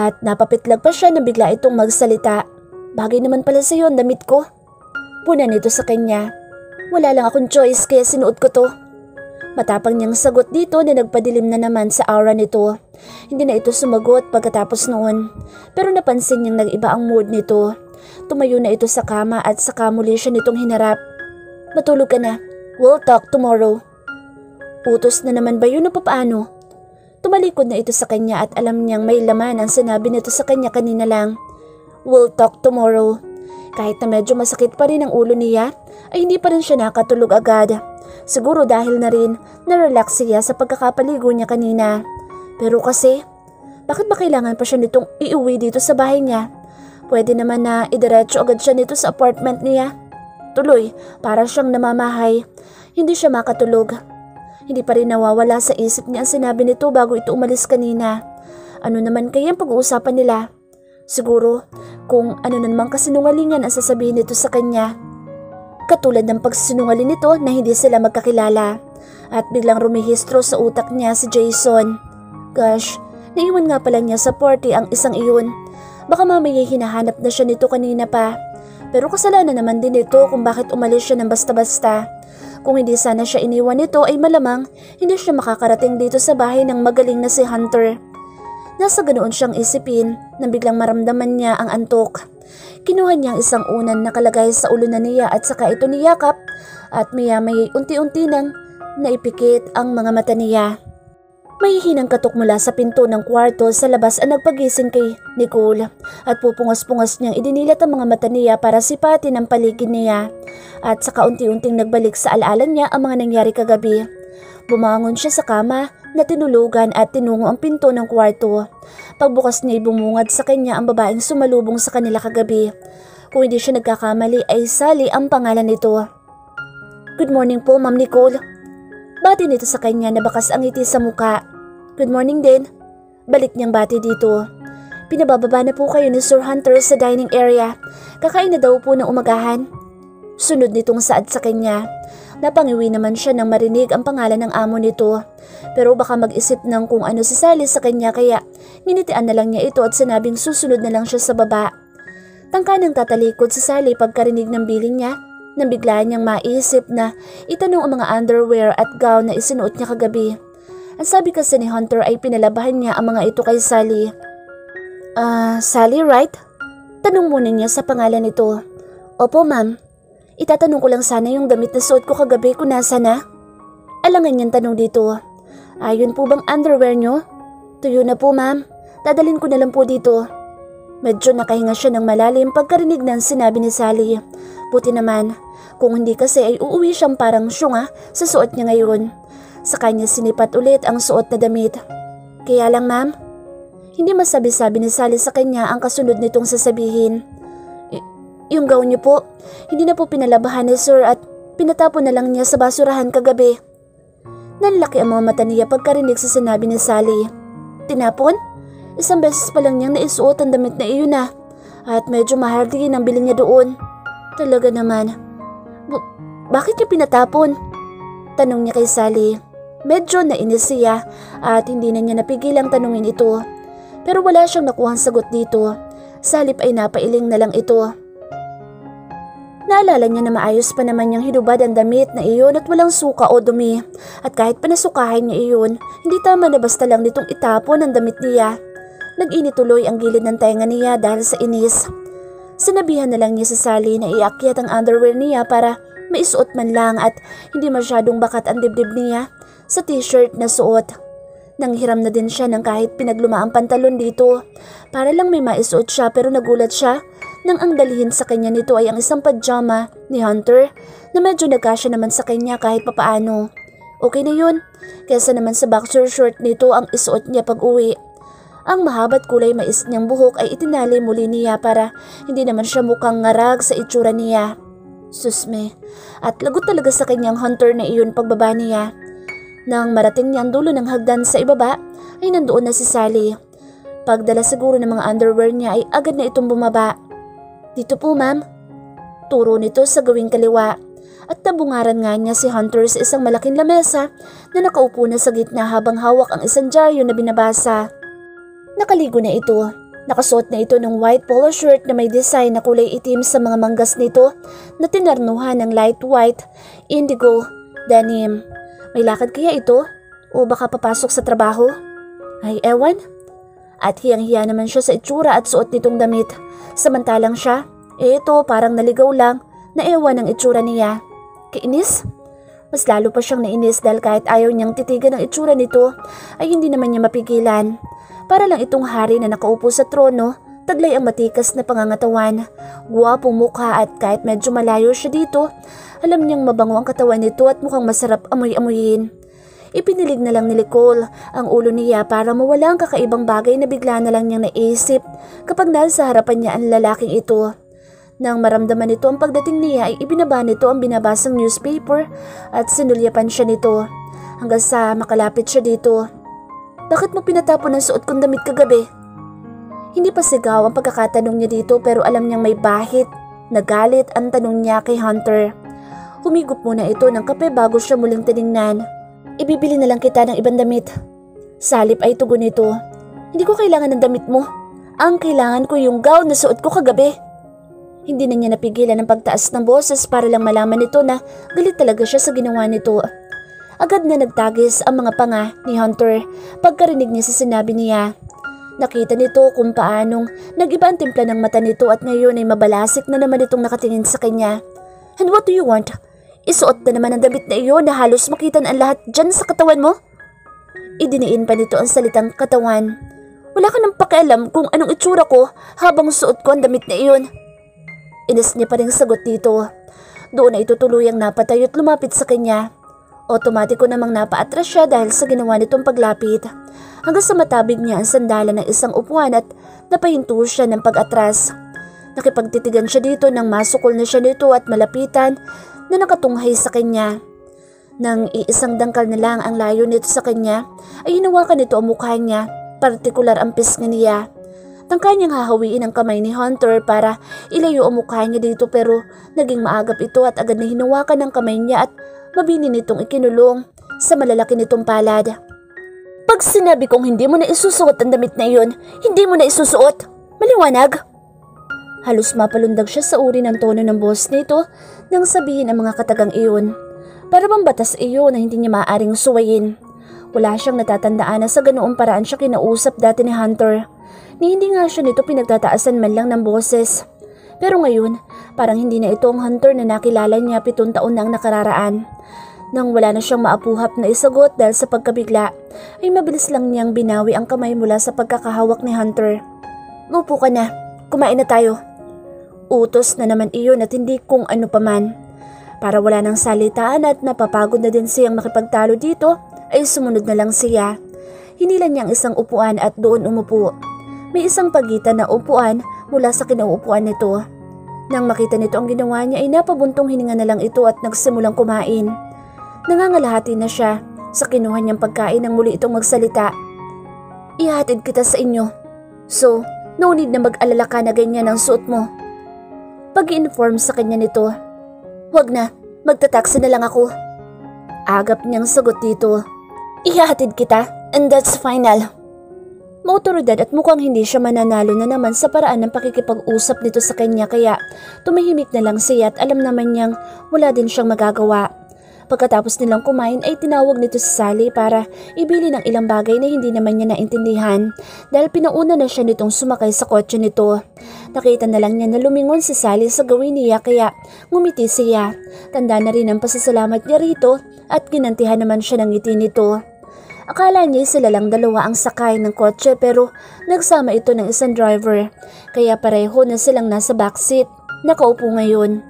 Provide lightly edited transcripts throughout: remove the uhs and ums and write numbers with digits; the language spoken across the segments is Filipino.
At napapitlag pa siya na bigla itong magsalita. Bagay naman pala sa'yo ang damit ko. Puna nito sa kanya. Wala lang akong choice kaya sinuot ko to. Matapang niyang sagot dito na nagpadilim na naman sa aura nito. Hindi na ito sumagot pagkatapos noon. Pero napansin niyang nag-iba ang mood nito. Tumayo na ito sa kama at saka muli siya nitong hinarap. Matulog ka na. We'll talk tomorrow. Utos na naman ba yun o papaano? Tumalikod na ito sa kanya at alam niyang may laman ang sinabi nito sa kanya kanina lang. We'll talk tomorrow. Kahit na medyo masakit pa rin ang ulo niya, ay hindi pa rin siya nakatulog agad. Siguro dahil na rin na-relax siya sa pagkakapaligo niya kanina. Pero kasi, bakit ba kailangan pa siya nitong iuwi dito sa bahay niya? Pwede naman na idiretso agad siya nito sa apartment niya. Tuloy, para siyang namamahay. Hindi siya makatulog. Hindi pa rin nawawala sa isip niya ang sinabi nito bago ito umalis kanina. Ano naman kaya ang pag-uusapan nila? Siguro, kung ano na naman kasinungalingan ang sasabihin nito sa kanya. Katulad ng pagsinungaling nito na hindi sila magkakilala. At biglang rumihistro sa utak niya si Jason. Gosh, naiwan nga pala niya sa party ang isang iyon. Baka mamaya hinahanap na siya nito kanina pa. Pero kasalanan naman din ito kung bakit umalis siya ng basta-basta. Kung hindi sana siya iniwan nito ay malamang hindi siya makakarating dito sa bahay ng magaling na si Hunter. Nasa ganoon siyang isipin nang biglang maramdaman niya ang antok. Kinuha niya ang isang unan na nakalagay sa ulo na niya at saka ito niyakap at maya-maya unti-unti nang naipikit ang mga mata niya. Mahihinang katok mula sa pinto ng kwarto sa labas ang nagpagising kay Nicole at pupungos-pungos niyang idinilat ang mga mata niya para sipatin ang paligid niya at saka unti-unting nagbalik sa alaala niya ang mga nangyari kagabi. Bumangon siya sa kama na tinulugan at tinungo ang pinto ng kwarto. Pagbukas niya bumungad sa kanya ang babaeng sumalubong sa kanila kagabi. Kung hindi siya nagkakamali ay Sally ang pangalan nito. Good morning po, Ma'am Nicole. Bati nito sa kanya na bakas ang ngiti sa muka. Good morning din. Balik niyang bati dito. Pinabababa na po kayo ni Sir Hunter sa dining area. Kakain na daw po ng umagahan. Sunod nitong saad sa kanya. Napangiwi naman siya nang marinig ang pangalan ng amo nito. Pero baka mag-isip ng kung ano si Sally sa kanya kaya minitian na lang niya ito at sinabing susunod na lang siya sa baba. Tangka nang tatalikod si Sally pagkarinig ng biling niya. Nang bigla niyang maisip na itanong ang mga underwear at gown na isinuot niya kagabi. Ang sabi kasi ni Hunter ay pinalabahan niya ang mga ito kay Sally. Sally, right? Tanong muna niya sa pangalan nito. Opo, ma'am. Itatanong ko lang sana yung damit na suot ko kagabi kung nasa na. Alangan niyang tanong dito. Ayun po bang underwear niyo? Tuyo na po, ma'am. Dadalhin ko na lang po dito. Medyo nakahinga siya ng malalim pagkarinig ng sinabi ni Sally. Buti naman, kung hindi kasi ay uuwi siyang parang syunga sa suot niya ngayon. Sa kanya sinipat ulit ang suot na damit. Kaya lang, ma'am, hindi masabi-sabi ni Sally sa kanya ang kasunod nitong sasabihin. Yung gown niyo po, hindi na po pinalabahan ni Sir at pinatapon na lang niya sa basurahan kagabi. Nanlaki ang mga mata niya pagkarinig sa sinabi ni Sally. Tinapon? Isang beses pa lang niyang naisuot ang damit na iyon na. At medyo mahal din ang bili niya doon. Talaga naman. Bakit niya pinatapon? Tanong niya kay Sally. Medyo nainis siya at hindi na niya napigilang tanungin ito. Pero wala siyang nakuhang sagot dito. Sa halip ay napailing na lang ito. Naalala niya na maayos pa naman niyang hinubad ang damit na iyon at walang suka o dumi. At kahit panasukahin niya iyon, hindi tama na basta lang nitong itapon ang damit niya. Nag-init tuloy ang gilid ng tenga niya dahil sa inis. Sinabihan na lang niya si Sally na iakyat ang underwear niya para maisuot man lang at hindi masyadong bakat ang dibdib niya sa t-shirt na suot. Nanghiram na din siya ng kahit pinaglumaang pantalon dito para lang may maisuot siya pero nagulat siya nang ang dalhin sa kanya nito ay ang isang pajama ni Hunter na medyo nagkasya naman sa kanya kahit papaano. Okay na yun, kaysa naman sa boxer short nito ang isuot niya pag uwi. Ang mahaba't kulay mais niyang buhok ay itinali muli niya para hindi naman siya mukhang ngarag sa itsura niya. Susme, at lagot talaga sa kanyang Hunter na iyon pagbaba niya. Nang marating niya ang dulo ng hagdan sa ibaba ay nandoon na si Sally. Pagdala siguro ng mga underwear niya ay agad na itong bumaba. Dito po, ma'am. Turo nito sa gawing kaliwa. At nabungaran nga niya si Hunter sa isang malaking lamesa na nakaupo na sa gitna habang hawak ang isang dyaryo na binabasa. Nakaligo na ito. Nakasuot na ito ng white polo shirt na may design na kulay itim sa mga manggas nito na tinarnuhan ng light white, indigo, denim. May lakad kaya ito? O baka papasok sa trabaho? Ay ewan. At hiyang-hiya naman siya sa itsura at suot nitong damit. Samantalang siya, ito parang naligaw lang na ewan ang itsura niya. Kainis? Mas lalo pa siyang nainis dahil kahit ayaw niyang titigan ang itsura nito ay hindi naman niya mapigilan. Para lang itong hari na nakaupo sa trono, taglay ang matikas na pangangatawan, guwapong mukha at kahit medyo malayo siya dito, alam niyang mabango ang katawan nito at mukhang masarap amoy-amoyin. Ipinilig na lang ni Nicole ang ulo niya para mawala ang kakaibang bagay na bigla na lang niyang naisip kapag nasa harapan niya ang lalaking ito. Nang maramdaman nito ang pagdating niya ay ibinaba nito ang binabasang newspaper at sinulyapan siya nito hanggang sa makalapit siya dito. Bakit mo pinatapon ang suot kong damit kagabi? Hindi pa sigaw ang pagkakatanong niya dito pero alam niyang may bahid. Nagalit ang tanong niya kay Hunter. Humigop muna ito ng kape bago siya muling tiningnan. Ibibili na lang kita ng ibang damit. Salip ay tugon nito. Hindi ko kailangan ng damit mo. Ang kailangan ko yung gown na suot ko kagabi. Hindi na niya napigilan ang pagtaas ng boses para lang malaman nito na galit talaga siya sa ginawa nito. Agad na nagtagis ang mga panga ni Hunter pagkarinig niya sa sinabi niya. Nakita nito kung paanong nag-iba ang timpla ng mata nito at ngayon ay mabalasik na naman itong nakatingin sa kanya. And what do you want? Isuot na naman ang damit na iyon na halos makita na ang lahat dyan sa katawan mo? Idiniin pa nito ang salitang katawan. Wala ka nang pakialam kung anong itsura ko habang suot ko ang damit na iyon. Inis niya pa rin sagot dito. Doon na ito tuluyang napatayo at lumapit sa kanya. Otomatiko namang napaatras siya dahil sa ginawa nitong paglapit. Hanggang sa matabig niya ang sandalan ng isang upuan at napahinto siya ng pag-atras. Nakipagtitigan siya dito nang masukol na siya nito at malapitan na nakatunghay sa kanya. Nang iisang dangkal na lang ang layo nito sa kanya, ay hinawakan nito ang mukha niya, partikular ang pisngi niya. Tangka niyang hahawiin ang kamay ni Hunter para ilayo ang mukha niya dito pero naging maagap ito at agad na hinawakan ng kamay niya at mabini nitong ikinulong sa malalaki nitong palad. Pag sinabi kong hindi mo na isusuot ang damit na iyon, hindi mo na isusuot. Maliwanag? Halos mapalundag siya sa uri ng tono ng boss nito nang sabihin ang mga katagang iyon. Para bang batas iyon na hindi niya maaaring suwayin. Wala siyang natatandaan na sa ganoong paraan siya kinausap dati ni Hunter. Ni hindi nga siya nito pinagtataasan man lang ng boses. Pero ngayon, parang hindi na ito ang Hunter na nakilala niya 7 taon na ang nakararaan. Nang wala na siyang maapuhap na isagot dahil sa pagkabigla, ay mabilis lang niyang binawi ang kamay mula sa pagkakahawak ni Hunter. Maupo ka na, kumain na tayo. Utos na naman iyon at hindi kung ano paman. Para wala ng salitaan at napapagod na din siyang makipagtalo dito, ay sumunod na lang siya. Hinilan niya ang isang upuan at doon umupo. May isang pagitan na upuan mula sa kinauupuan nito. Nang makita nito ang ginawa niya ay napabuntong hininga na lang ito at nagsimulang kumain. Nangangalahati na siya sa kinuha niyang pagkain nang muli itong magsalita. Ihatid kita sa inyo. So, no need na mag-alala ka na ganyan ang suot mo. Pag-i-inform sa kanya nito. Wag na, magta-taxi na lang ako. Agap niyang sagot dito. Ihatid kita and that's final. Maotoridad at mukhang hindi siya mananalo na naman sa paraan ng pakikipag-usap nito sa kanya kaya tumahimik na lang siya at alam naman niyang wala din siyang magagawa. Pagkatapos nilang kumain ay tinawag nito si Sally para ibili ng ilang bagay na hindi naman niya naintindihan dahil pinauna na siya nitong sumakay sa kotse nito. Nakita na lang niya na lumingon si Sally sa gawin niya kaya ngumiti siya. Tanda na rin ang pasasalamat niya rito at ginantihan naman siya ng ngiti nito. Akala niya sila lang dalawa ang sakay ng kotse pero nagsama ito ng isang driver kaya pareho na silang nasa backseat. Nakaupo ngayon.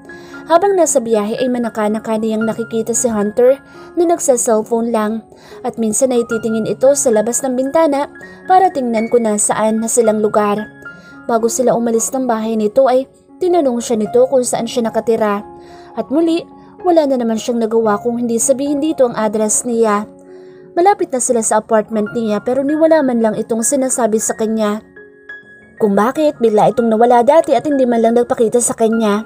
Habang nasa biyahe ay manaka-naka niyang nakikita si Hunter na nagsa-cellphone lang at minsan ay titingin ito sa labas ng bintana para tingnan kung nasaan na silang lugar. Bago sila umalis ng bahay nito ay tinanong siya nito kung saan siya nakatira at muli wala na naman siyang nagawa kung hindi sabihin dito ang address niya. Malapit na sila sa apartment niya pero niwala man lang itong sinasabi sa kanya. Kung bakit bigla itong nawala dati at hindi man lang nagpakita sa kanya.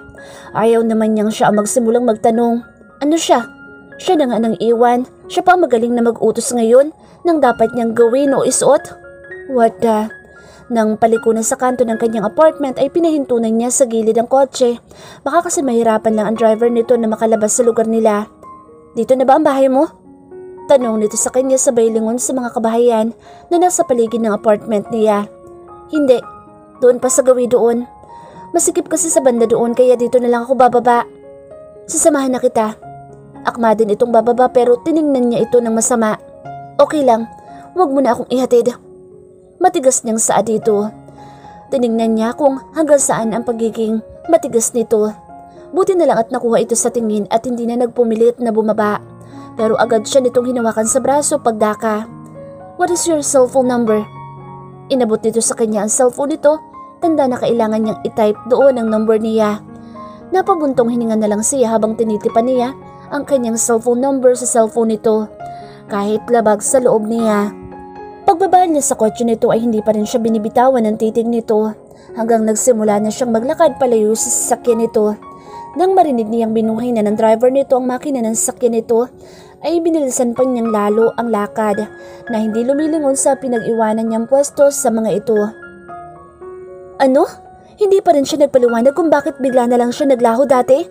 Ayaw naman niyang siya ang magsimulang magtanong. Ano siya? Siya na nga nang iwan. Siya pa magaling na mag-utos ngayon nang dapat niyang gawin o isuot? What the? Nang paliko na sa kanto ng kanyang apartment ay pinahintunan niya sa gilid ang kotse. Baka kasi mahirapan lang ang driver nito na makalabas sa lugar nila. Dito na ba ang bahay mo? Tanong nito sa kanya sabay lingon sa mga kabahayan na nasa paligid ng apartment niya. Hindi, doon pa sa gawi doon. Masikip kasi sa banda doon kaya dito na lang ako bababa. Sasamahan na kita. Akma din itong bababa pero tiningnan niya ito ng masama. Okay lang, huwag mo na akong ihatid. Matigas niyang saa dito. Tiningnan niya kung hanggang saan ang pagiging matigas nito. Buti na lang at nakuha ito sa tingin at hindi na nagpumilit na bumaba. Pero agad siya nitong hinawakan sa braso pagdaka. What is your cellphone number? Inabot nito sa kanya ang cellphone nito. Tanda na kailangan niyang i-type doon ang number niya. Napabuntong hininga na lang siya habang tinitipan niya ang kanyang cellphone number sa cellphone nito. Kahit labag sa loob niya. Pagbaba niya sa kotse nito ay hindi pa rin siya binibitawan ng titig nito. Hanggang nagsimula na siyang maglakad palayo sa sasakyan nito. Nang marinig niyang binuhay na ng driver nito ang makina ng sasakyan nito, ay binilisan pa niyang lalo ang lakad na hindi lumilingon sa pinag-iwanan niyang pwesto sa mga ito. Ano? Hindi pa rin siya nagpaliwanag kung bakit bigla na lang siya naglaho dati?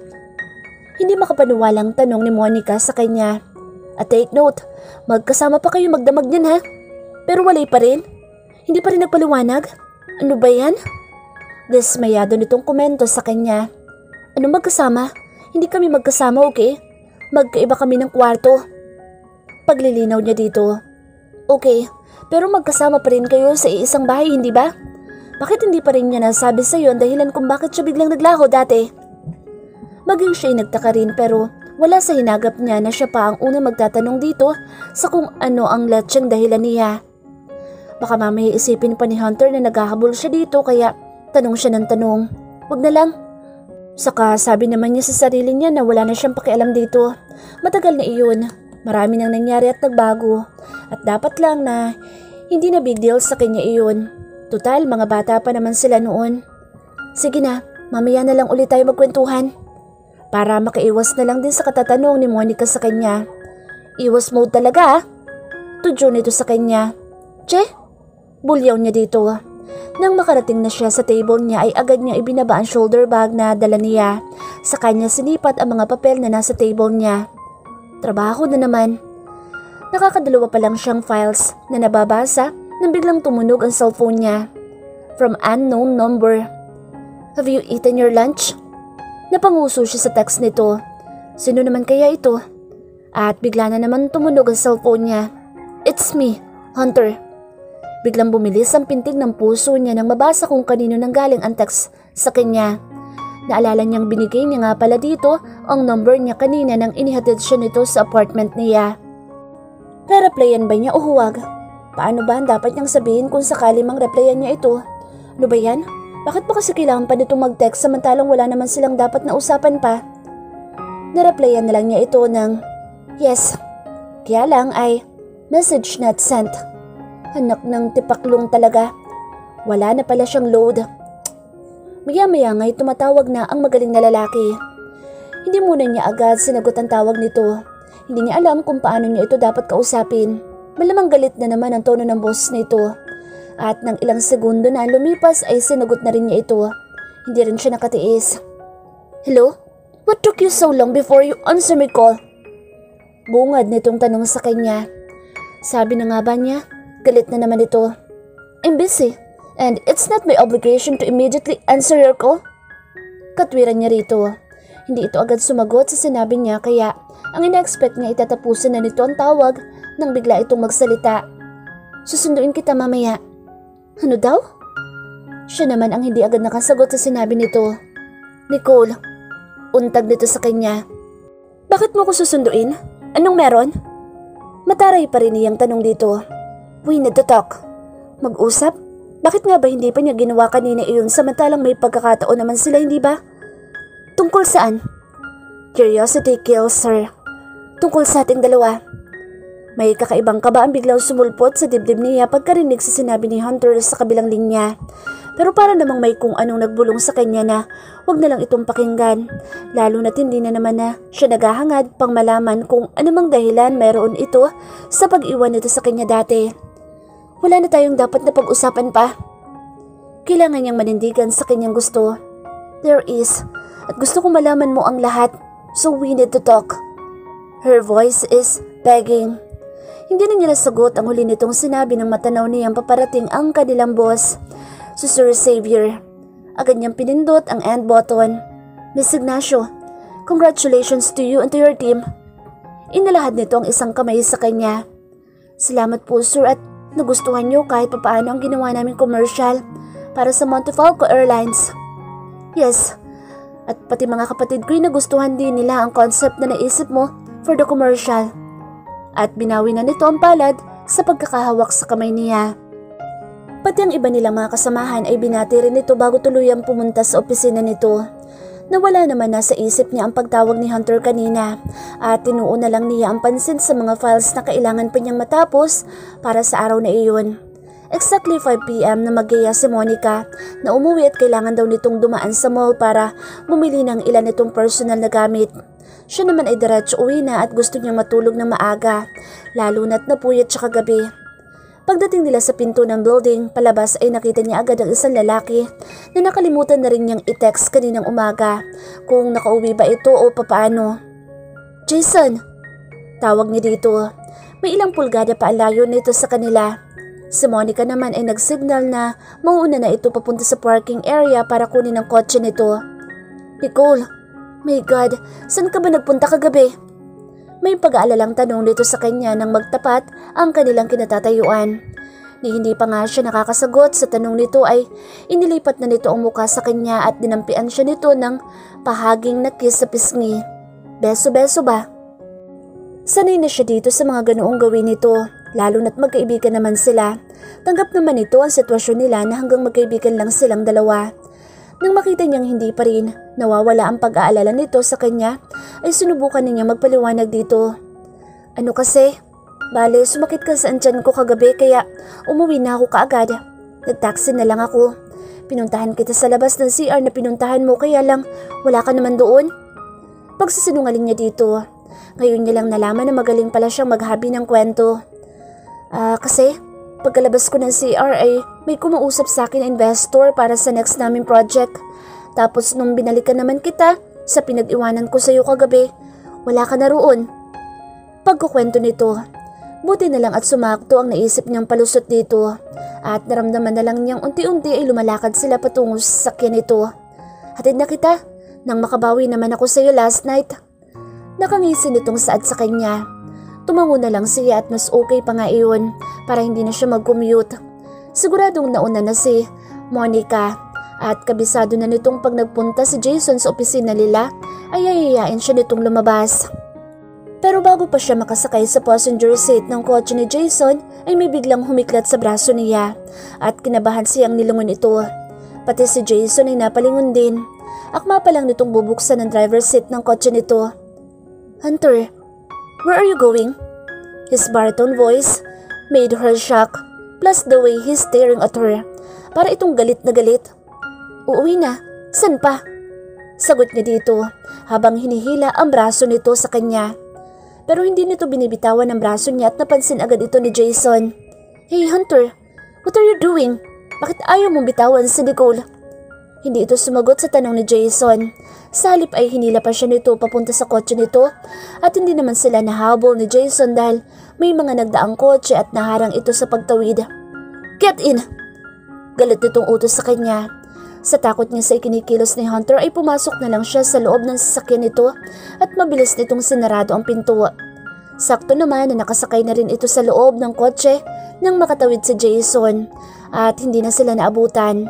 Hindi makapaniwalang tanong ni Monica sa kanya. At take note, magkasama pa kayo magdamag niyan ha? Pero walay pa rin? Hindi pa rin nagpaliwanag? Ano ba yan? Dismayado nitong komento sa kanya. Ano magkasama? Hindi kami magkasama, okay? Magkaiba kami ng kwarto. Paglilinaw niya dito. Okay, pero magkasama pa rin kayo sa iisang bahay, hindi ba? Bakit hindi pa rin niya nasabi sa iyo ang dahilan kung bakit siya biglang naglaho dati? Maging siya'y nagtaka rin pero wala sa hinagap niya na siya pa ang una magtatanong dito sa kung ano ang letsyang dahilan niya. Baka mamaya isipin pa ni Hunter na naghahabol siya dito kaya tanong siya ng tanong. Wag na lang. Saka sabi naman niya sa sarili niya na wala na siyang pakialam dito. Matagal na iyon. Marami nang nangyari at nagbago. At dapat lang na hindi na big deal sa kanya iyon. Total, mga bata pa naman sila noon. Sige na, mamaya na lang ulit tayo magkwentuhan. Para makaiwas na lang din sa katatanong ni Monica sa kanya. Iwas mode talaga ah. Tudyo nito sa kanya. Che? Bulyaw niya dito. Nang makarating na siya sa table niya ay agad niya ibinaba ang shoulder bag na dala niya. Sa kanya sinipat ang mga papel na nasa table niya. Trabaho na naman. Nakakadalawa pa lang siyang files na nababasa nang biglang tumunog ang cellphone niya. From unknown number. Have you eaten your lunch? Napanguso siya sa text nito. Sino naman kaya ito? At bigla na naman tumunog ang cellphone niya. It's me, Hunter. Biglang bumilis ang pintig ng puso niya nang mabasa kung kanino nanggaling ang text sa kanya. Naalala niyang binigay niya nga pala dito ang number niya kanina nang inihatid siya nito sa apartment niya. Re-replyan ba niya o huwag? Paano ba ang dapat niyang sabihin kung sakali mang replyan niya ito? Ano ba yan? Bakit pa kasi kailangan pa nito mag-text samantalang wala naman silang dapat na usapan pa? Nareplyan na lang niya ito ng yes. Kaya lang ay message not sent. Hanak ng tipaklong talaga. Wala na pala siyang load. Maya-maya nga'y tumatawag na ang magaling na lalaki. Hindi muna niya agad sinagot ang tawag nito. Hindi niya alam kung paano niya ito dapat kausapin. Malamang galit na naman ang tono ng boss nito. At nang ilang segundo na lumipas ay sinagot na rin niya ito. Hindi rin siya nakatiis. Hello? What took you so long before you answer my call? Bungad nitong tanong sa kanya. Sabi na nga ba niya? Galit na naman ito. I'm busy and it's not my obligation to immediately answer your call. Katwiran niya rito. Hindi ito agad sumagot sa sinabi niya kaya ang ina-expect niya itatapusin na nito ang tawag nang bigla itong magsalita. Susunduin kita mamaya. Ano daw? Siya naman ang hindi agad nakasagot sa sinabi nito. Nicole, untag nito sa kanya. Bakit mo ko susunduin? Anong meron? Mataray pa rin niyang tanong dito. We need to talk. Mag-usap? Bakit nga ba hindi pa niya ginawa kanina iyon samantalang may pagkakataon naman sila, hindi ba? Tungkol saan? Curiosity kills her. Tungkol sa ating dalawa. May kakaibang kaba ang biglang sumulpot sa dibdib niya pagkarinig sa sinabi ni Hunter sa kabilang linya. Pero para namang may kung anong nagbulong sa kanya na wag na lang itong pakinggan. Lalo na't hindi na naman na siya naghahangad pang malaman kung anumang dahilan mayroon ito sa pag-iwan nito sa kanya dati. Wala na tayong dapat na pag-usapan pa. Kailangan niyang manindigan sa kanyang gusto. There is, at gusto ko malaman mo ang lahat, so we need to talk. Her voice is begging. Hindi na niya nasagot ang huli nitong sinabi ng matanaw niyang paparating ang kanilang boss, si Sir Xavier. Agad niyang pinindot ang end button. Miss Ignacio, congratulations to you and to your team. Inalahad nito ang isang kamay sa kanya. Salamat po sir at nagustuhan niyo kahit papaano ang ginawa naming commercial para sa Montefalco Airlines. Yes, at pati mga kapatid ko'y nagustuhan din nila ang concept na naisip mo for the commercial. At binawi na nito ang palad sa pagkakahawak sa kamay niya. Pati ang iba nilang mga kasamahan ay binati rin nito bago tuluyang pumunta sa opisina nito. Nawala naman na sa isip niya ang pagtawag ni Hunter kanina at tinuon na lang niya ang pansin sa mga files na kailangan pa niyang matapos para sa araw na iyon. Exactly 5 p.m. na magiya si Monica na umuwi at kailangan daw nitong dumaan sa mall para bumili ng ilan nitong personal na gamit. Siya naman ay diretso uwi na at gusto niyang matulog ng maaga, lalo na't napuyat siya kagabi. Pagdating nila sa pinto ng building, palabas ay nakita niya agad ang isang lalaki na nakalimutan na rin niyang i-text kaninang umaga kung nakauwi ba ito o papaano. Jason! Tawag niya dito. May ilang pulgada pa ang layo nito sa kanila. Si Monica naman ay nagsignal na mauuna na ito papunta sa parking area para kunin ang kotse nito. Nicole, my God, saan ka ba nagpunta kagabi? May pag-aalalang tanong nito sa kanya nang magtapat ang kanilang kinatatayuan. Ni hindi pa nga siya nakakasagot sa tanong nito ay inilipat na nito ang muka sa kanya at dinampian siya nito ng pahaging na kiss sa pisngi. Beso-beso ba? Sanay na siya dito sa mga ganoong gawin nito, lalo na't magkaibigan naman sila. Tanggap naman ito ang sitwasyon nila na hanggang magkaibigan lang silang dalawa. Nang makita niyang hindi pa rin nawawala ang pag-aalala nito sa kanya, ay sinubukan niya magpaliwanag dito. Ano kasi? Bale, sumakit ka sa tiyan ko kagabi kaya umuwi na ako kaagad. Nag-taxi na lang ako. Pinuntahan kita sa labas ng CR na pinuntahan mo kaya lang wala ka naman doon. Pagsisinungaling niya dito. Ngayon niya lang nalaman na magaling pala siyang maghabi ng kwento. Kasi pagkalabas ko ng CR ay may kumausap sa akin na investor para sa next naming project. Tapos nung binalikan naman kita sa pinag-iwanan ko sa iyo kagabi, wala ka na roon. Pagkukwento nito, buti na lang at sumakto ang naisip niyang palusot dito at naramdaman na lang niyang unti-unti ay lumalakad sila patungo sa sasakyan nito. Hatid na kita nang makabawi naman ako sa iyo last night. Nakangisi nitong saad sa kanya. Tumango na lang siya at mas okay pa nga iyon para hindi na siya mag-commute. Siguradong nauna na si Monica at kabisado na nitong pag nagpunta si Jason sa opisina nila ay yayayain siya nitong lumabas. Pero bago pa siya makasakay sa passenger seat ng kotse ni Jason ay may biglang humiklat sa braso niya at kinabahan siyang nilingon ito. Pati si Jason ay napalingon din. Akma pa lang nitong bubuksan ng driver's seat ng kotse nito. Hunter, where are you going? His baritone voice made her shock, plus the way he's staring at her. Para itong galit na galit. Uuwi na. San pa? Sagot niya dito habang hinihila ang braso nito sa kanya. Pero hindi nito binibitawan ang braso niya at napansin agad ito ni Jason. Hey Hunter, what are you doing? Bakit ayaw mong bitawan si Nicole? Hindi ito sumagot sa tanong ni Jason. Sa halip ay hinila pa siya nito papunta sa kotse nito at hindi naman sila nahabol ni Jason dahil may mga nagdaang kotse at naharang ito sa pagtawid. Get in! Galit nitong utos sa kanya. Sa takot niya sa ikinikilos ni Hunter ay pumasok na lang siya sa loob ng sasakyan nito at mabilis nitong sinarado ang pinto. Sakto naman na nakasakay na rin ito sa loob ng kotse nang makatawid si Jason at hindi na sila naabutan.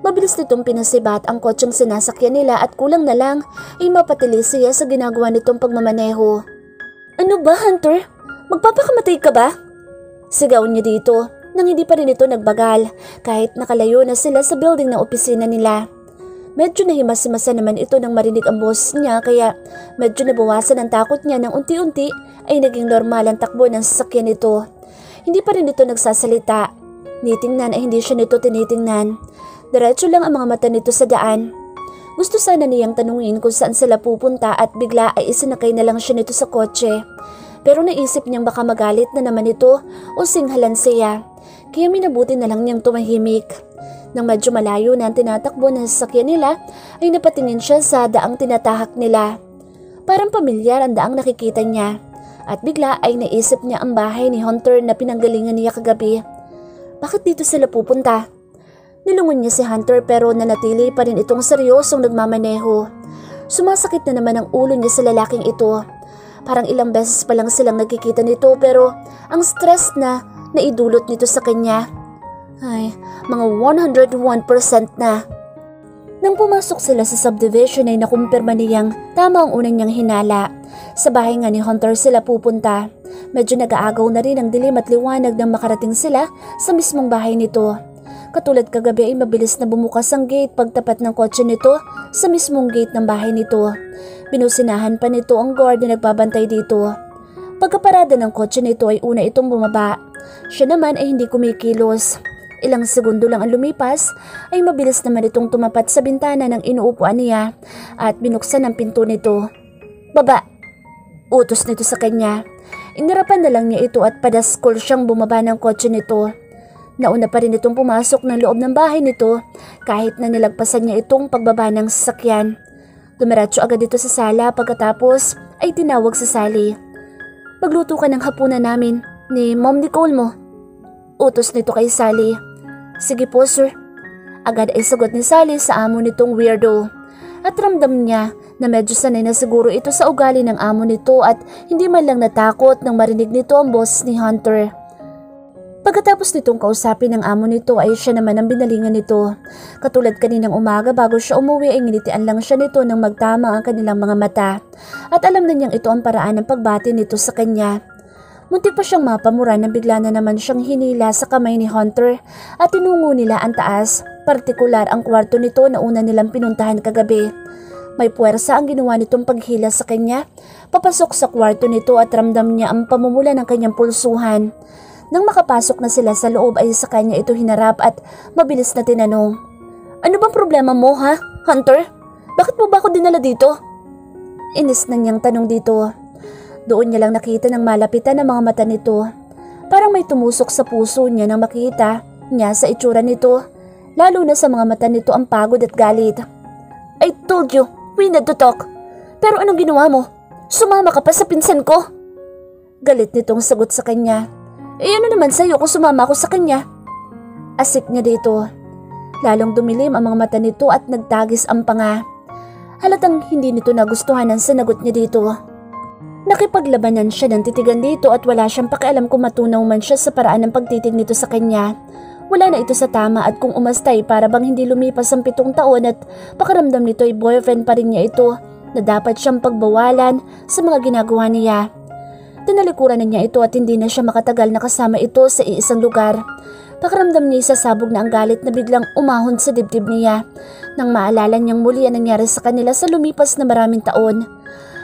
Mabilis nitong pinasibat ang kotseng sinasakyan nila at kulang na lang ay mapatili siya sa ginagawa nitong pagmamaneho. Ano ba Hunter? Magpapakamatay ka ba? Sigaw niya dito nang hindi pa rin ito nagbagal kahit nakalayo na sila sa building ng opisina nila. Medyo nahimas-himasa naman ito nang marinig ang boss niya kaya medyo nabawasan ang takot niya nang unti-unti ay naging normal ang takbo ng sasakyan nito. Hindi pa rin ito nagsasalita. Nitingnan ay hindi siya nito tinitingnan. Diretso lang ang mga mata nito sa daan. Gusto sana niyang tanungin kung saan sila pupunta at bigla ay isinakay na lang siya nito sa kotse. Pero naisip niyang baka magalit na naman ito o singhalan siya. Kaya minabuti na lang niyang tumahimik. Nang medyo malayo na ang tinatakbo ng sasakyan nila, ay napatingin siya sa daang tinatahak nila. Parang pamilyar ang daang nakikita niya. At bigla ay naisip niya ang bahay ni Hunter na pinanggalingan niya kagabi. Bakit dito sila pupunta? Nilungon niya si Hunter pero nanatili pa rin itong seryosong nagmamaneho. Sumasakit na naman ang ulo niya sa lalaking ito. Parang ilang beses pa lang silang nagkikita nito pero ang stress na naidulot nito sa kanya ay mga 101% na. Nang pumasok sila sa subdivision ay nakumpirma niyang tama ang unang niyang hinala. Sa bahay nga ni Hunter sila pupunta. Medyo nag-aagaw na rin ang dilim at liwanag nang makarating sila sa mismong bahay nito. Katulad kagabi ay mabilis na bumukas ang gate pagtapat ng kotse nito sa mismong gate ng bahay nito. Binusinahan pa nito ang guard na nagbabantay dito. Pagkaparada ng kotse nito ay una itong bumaba. Siya naman ay hindi kumikilos. Ilang segundo lang ang lumipas ay mabilis naman itong tumapat sa bintana ng inuupuan niya at binuksan ang pinto nito. Baba! Utos nito sa kanya. Inirapan na lang niya ito at padaskol siyang bumaba ng kotse nito. Nauna pa rin itong pumasok ng loob ng bahay nito kahit na nilagpasan niya itong pagbaba ng sasakyan. Dumiretso agad dito sa sala pagkatapos ay tinawag si Sally. Magluto ka ng hapunan namin ni Mom Nicole mo. Utos nito kay Sally. Sige po sir. Agad ay sagot ni Sally sa amo nitong weirdo. At ramdam niya na medyo sanay na siguro ito sa ugali ng amo nito at hindi man lang natakot nang marinig nito ang boses ni Hunter. Pagkatapos nitong kausapin ng amo nito ay siya naman ang binalingan nito. Katulad kaninang umaga bago siya umuwi ay nginitian lang siya nito nang magtama ang kanilang mga mata. At alam na niyang ito ang paraan ng pagbati nito sa kanya. Muntik pa siyang mapamura nang bigla na naman siyang hinila sa kamay ni Hunter at tinungo nila ang taas. Partikular ang kwarto nito na una nilang pinuntahan kagabi. May puwersa ang ginawa nitong paghila sa kanya. Papasok sa kwarto nito at ramdam niya ang pamumula ng kanyang pulsuhan. Nang makapasok na sila sa loob ay sa kanya ito hinarap at mabilis na tinanong. Ano bang problema mo ha, Hunter? Bakit mo ba ako dinala dito? Inis na niyang tanong dito. Doon niya lang nakita ng malapitan ang mga mata nito. Parang may tumusok sa puso niya nang makita niya sa itsura nito. Lalo na sa mga mata nito ang pagod at galit. I told you, we need to talk. Pero anong ginawa mo? Sumama ka pa sa pinsan ko? Galit nitong sagot sa kanya. Ano naman sa'yo kung sumama ako sa kanya? Asik niya dito. Lalong dumilim ang mga mata nito at nagtagis ang panga. Halatang hindi nito nagustuhan ang sinagot niya dito. Nakipaglabanan siya ng titigan dito at wala siyang pakialam kung matunaw man siya sa paraan ng pagtitig nito sa kanya. Wala na ito sa tama at kung umastay para bang hindi lumipas ang 7 taon at pakiramdam nito ay boyfriend pa rin niya ito na dapat siyang pagbawalan sa mga ginagawa niya. Tinalikuran na niya ito at hindi na siya makatagal na kasama ito sa iisang lugar. Pakiramdam niya isasabog na ang galit na biglang umahon sa dibdib niya nang maalala niyang muli ang nangyari sa kanila sa lumipas na maraming taon.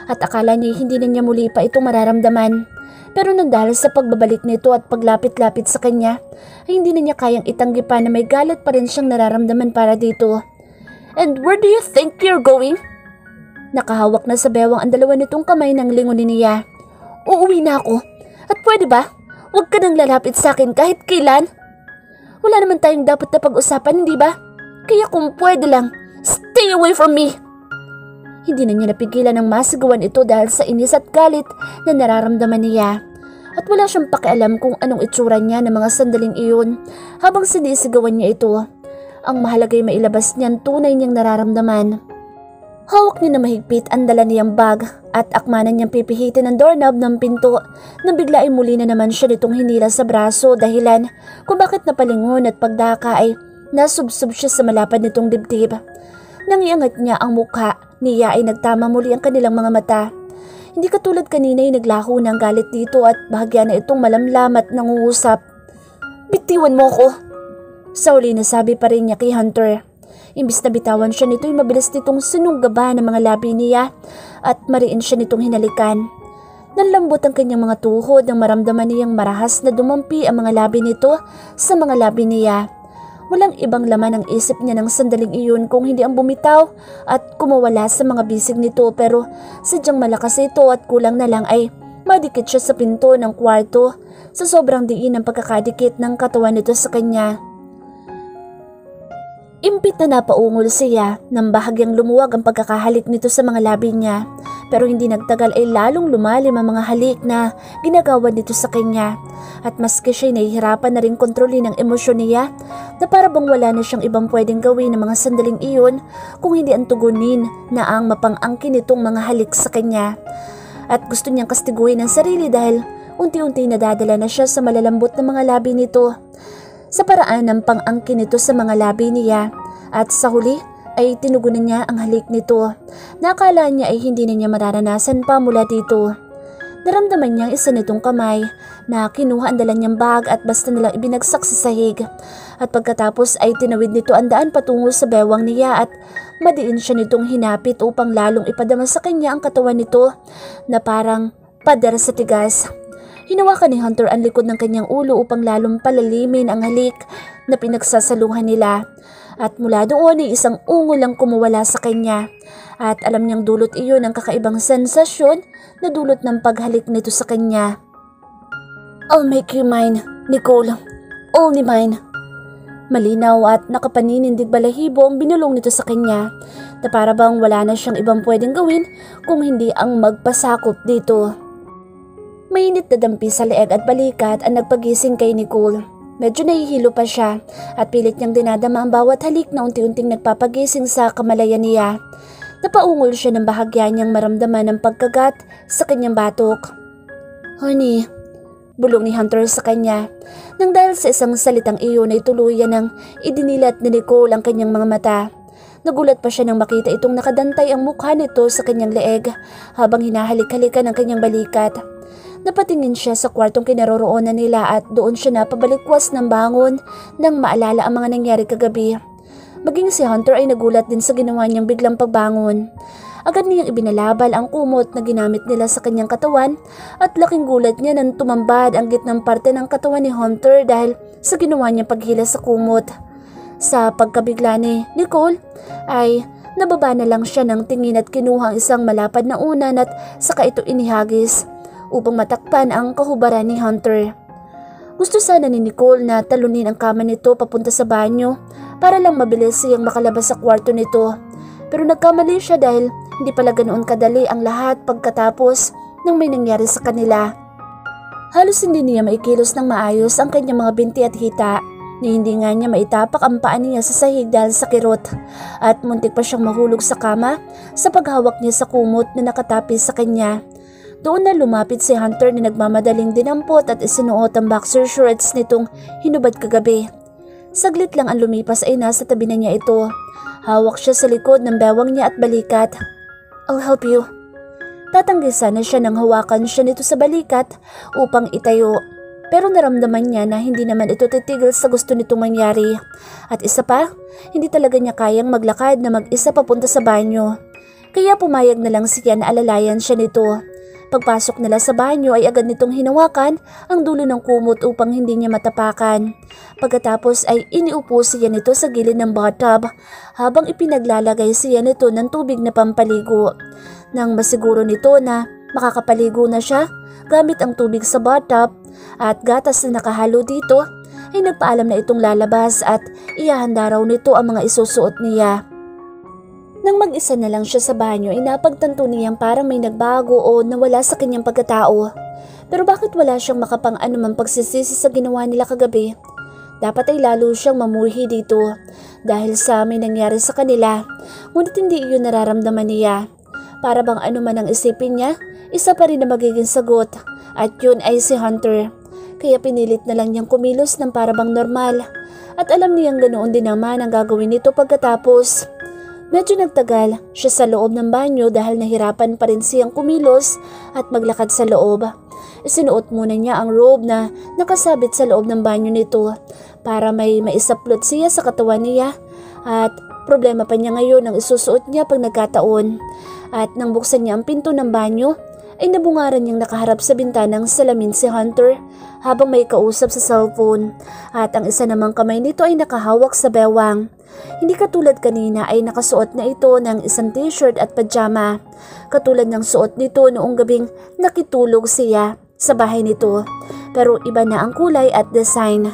At akala niya hindi na niya muli pa itong mararamdaman. Pero nang dahil sa pagbabalik nito at paglapit-lapit sa kanya, ay hindi na niya kayang itanggi pa na may galit pa rin siyang nararamdaman para dito. And where do you think you're going? Nakahawak na sa bewang ang dalawa nitong kamay ng lingunin niya. Uuwi na ako. At pwede ba? Huwag ka nang lalapit sa akin kahit kailan. Wala naman tayong dapat na pag-usapan, hindi ba? Kaya kung pwede lang, stay away from me. Hindi na niya napigilan ng masigawan ito dahil sa inis at galit na nararamdaman niya. At wala siyang pakialam kung anong itsura niya ng mga sandaling iyon habang sinisigawan niya ito. Ang mahalagay mailabas niyan tunay niyang nararamdaman. Hawak niya na mahigpit ang dala niyang bag at akmanan niyang pipihitin ang doorknob ng pinto nang bigla ay muli na naman siya nitong hinila sa braso dahilan kung bakit napalingon at pagdaka ay nasubsob siya sa malapad nitong dibdib. Nang iangat niya ang mukha, niya ay nagtama muli ang kanilang mga mata. Hindi katulad kanina ay naglaho ng galit dito at bahagya na itong malamlam at nangungusap. Bitiwan mo ko! Sa uli nasabi pa rin niya kay Hunter. Imbis na bitawan siya nito ay mabilis nitong sinuggaba ng mga labi niya at mariin siya nitong hinalikan. Nanlambot ang kanyang mga tuhod nang maramdaman niyang marahas na dumampi ang mga labi nito sa mga labi niya. Walang ibang laman ang isip niya ng sandaling iyon kung hindi ang bumitaw at kumawala sa mga bisig nito pero sadyang malakas ito at kulang na lang ay madikit siya sa pinto ng kwarto sa sobrang diin ng pagkakadikit ng katawan nito sa kanya. Impit na napaungol siya nang bahagyang lumuwag ang pagkakahalik nito sa mga labi niya. Pero hindi nagtagal ay lalong lumalim ang mga halik na ginagawa nito sa kanya. At maski siya'y nahihirapan na rin kontrolin ang emosyon niya na para bang wala na siyang ibang pwedeng gawin ng mga sandaling iyon kung hindi ang tugunin na ang mapang-angkin nitong mga halik sa kanya. At gusto niyang kastiguhin ang sarili dahil unti-unti nadadala na siya sa malalambot na mga labi nito. Sa paraan ng pang-angkin nito sa mga labi niya at sa huli ay tinugunan niya ang halik nito. Nakala niya ay hindi na niya mararanasan pa mula dito. Naramdaman niya ang isa nitong kamay na kinuha ang dala niyang bag at basta nalang ibinagsak sa sahig. At pagkatapos ay tinawid nito ang daan patungo sa bewang niya at madiin siya nitong hinapit upang lalong ipadama sa kanya ang katawan nito na parang pader sa tigas. Hinawakan ni Hunter ang likod ng kanyang ulo upang lalong palalimin ang halik na pinagsasaluhan nila. At mula doon ay isang ungol ang kumuwala sa kanya. At alam niyang dulot iyon ang kakaibang sensasyon na dulot ng paghalik nito sa kanya. I'll make you mine, Nicole. Only mine. Malinaw at nakapaninindig balahibo ang binulong nito sa kanya na para bang wala na siyang ibang pwedeng gawin kung hindi ang magpasakop dito. Mainit na dampi sa leeg at balikat ang nagpagising kay Nicole. Medyo nahihilo pa siya at pilit niyang dinadama ang bawat halik na unti-unting nagpapagising sa kamalayan niya. Napaungol siya ng bahagya niyang maramdaman ng pagkagat sa kanyang batok. Honey, bulong ni Hunter sa kanya. Nang dahil sa isang salitang iyon ay tuluyan ng idinilat ni Nicole ang kanyang mga mata. Nagulat pa siya nang makita itong nakadantay ang mukha nito sa kanyang leeg habang hinahalik-halikan ang kanyang balikat. Napatingin siya sa kwartong kinaroroonan nila at doon siya napabalikwas ng bangon nang maalala ang mga nangyari kagabi. Maging si Hunter ay nagulat din sa ginawa niyang biglang pagbangon. Agad niyang ibinalabal ang kumot na ginamit nila sa kanyang katawan at laking gulat niya nang tumambad ang gitnang parte ng katawan ni Hunter dahil sa ginawa niyang paghila sa kumot. Sa pagkabigla ni Nicole ay nababa na lang siya ng tingin at kinuha ang isang malapad na unan at saka ito inihagis upang matakpan ang kahubaran ni Hunter. Gusto sana ni Nicole na talunin ang kama nito papunta sa banyo para lang mabilis siyang makalabas sa kwarto nito. Pero nagkamali siya dahil hindi pala ganoon kadali ang lahat pagkatapos ng may nangyari sa kanila. Halos hindi niya maikilos ng maayos ang kanyang mga binti at hita. Ni hindi nga niya maitapak ang paa niya sa sahig dahil sa kirot at muntik pa siyang mahulog sa kama sa paghawak niya sa kumot na nakatapis sa kanya. Doon na lumapit si Hunter na nagmamadaling dinampot at isinuot ang boxer shorts nitong hinubad kagabi. Saglit lang ang lumipas ay nasa tabi na niya ito. Hawak siya sa likod ng bewang niya at balikat. I'll help you. Tatanggisan na siya nang hawakan siya nito sa balikat upang itayo. Pero naramdaman niya na hindi naman ito titigil sa gusto nitong mangyari. At isa pa, hindi talaga niya kayang maglakad na mag-isa papunta sa banyo. Kaya pumayag na lang siya na alalayan siya nito. Pagpasok nila sa banyo ay agad nitong hinawakan ang dulo ng kumot upang hindi niya matapakan. Pagkatapos ay iniupo siya nito sa gilid ng bathtub habang ipinaglalagay siya nito ng tubig na pampaligo. Nang masiguro nito na makakapaligo na siya gamit ang tubig sa bathtub at gatas na nakahalo dito, ay nagpaalam na itong lalabas at ihahanda raw nito ang mga isusuot niya. Nang mag-isa na lang siya sa banyo ay napagtanto niyang parang may nagbago o nawala sa kanyang pagkatao. Pero bakit wala siyang makapang-anumang pagsisisi sa ginawa nila kagabi? Dapat ay lalo siyang mamuhi dito dahil sa may nangyari sa kanila. Ngunit hindi iyon nararamdaman niya. Para bang anuman ang isipin niya, isa pa rin na magiging sagot at yun ay si Hunter. Kaya pinilit na lang niyang kumilos ng para bang normal. At alam niyang ganoon din naman ang gagawin nito pagkatapos. Medyo nagtagal siya sa loob ng banyo dahil nahirapan pa rin siyang kumilos at maglakad sa loob. Isinuot muna niya ang robe na nakasabit sa loob ng banyo nito para may maisaplot siya sa katawan niya at problema pa niya ngayon ang isusuot niya pag nagkataon. At nang buksan niya ang pinto ng banyo ay nabungaran niyang nakaharap sa bintanang salamin si Hunter habang may kausap sa cellphone at ang isa namang kamay nito ay nakahawak sa bewang. Hindi katulad kanina ay nakasuot na ito ng isang t-shirt at pajama. Katulad ng suot nito noong gabing nakitulog siya sa bahay nito. Pero iba na ang kulay at design.